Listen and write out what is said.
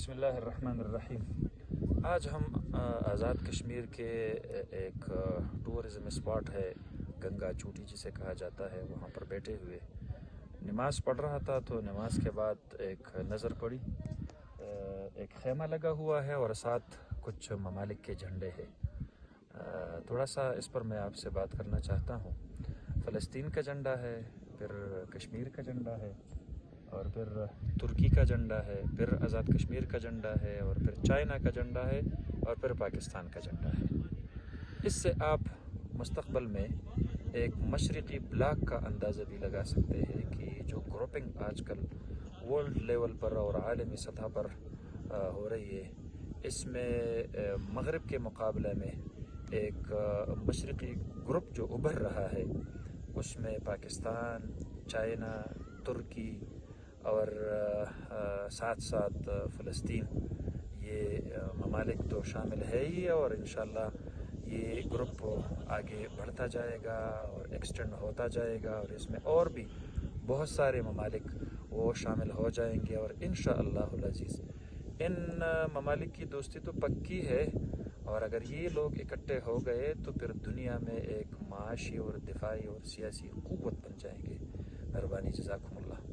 بسم اللہ الرحمن الرحیم۔ آج ہم آزاد کشمیر کے ایک ٹورزم اسپاٹ ہے گنگا چوٹی جسے کہا جاتا ہے، وہاں پر بیٹھے ہوئے نماز پڑھ رہا تھا تو نماز کے بعد ایک نظر پڑی، ایک خیمہ لگا ہوا ہے اور ساتھ کچھ ممالک کے جھنڈے ہیں۔ تھوڑا سا اس پر میں آپ سے بات کرنا چاہتا ہوں۔ فلسطین کا جھنڈا ہے، پھر کشمیر کا جھنڈا ہے، اور پھر ترکی کا جھنڈا ہے، پھر آزاد کشمیر کا جھنڈا ہے، اور پھر چائنا کا جھنڈا ہے، اور پھر پاکستان کا جھنڈا ہے۔ اس سے آپ مستقبل میں ایک مشرقی بلاک کا اندازہ بھی لگا سکتے ہیں کہ جو گروپنگ آج کل ورلڈ لیول پر اور عالمی سطح پر ہو رہی ہے، اس میں مغرب کے مقابلے میں ایک مشرقی گروپ جو ابھر رہا ہے، اس میں پاکستان، چائنا، ترکی اور ساتھ ساتھ فلسطین، یہ ممالک تو شامل ہے ہی، اور انشاءاللہ یہ گروپ آگے بڑھتا جائے گا اور ایکسٹینڈ ہوتا جائے گا، اور اس میں اور بھی بہت سارے ممالک وہ شامل ہو جائیں گے، اور انشاءاللہ العزیز ان ممالک کی دوستی تو پکی ہے، اور اگر یہ لوگ اکٹھے ہو گئے تو پھر دنیا میں ایک معاشی اور دفاعی اور سیاسی قوت بن جائیں گے۔ مہربانی، جزاکم اللہ۔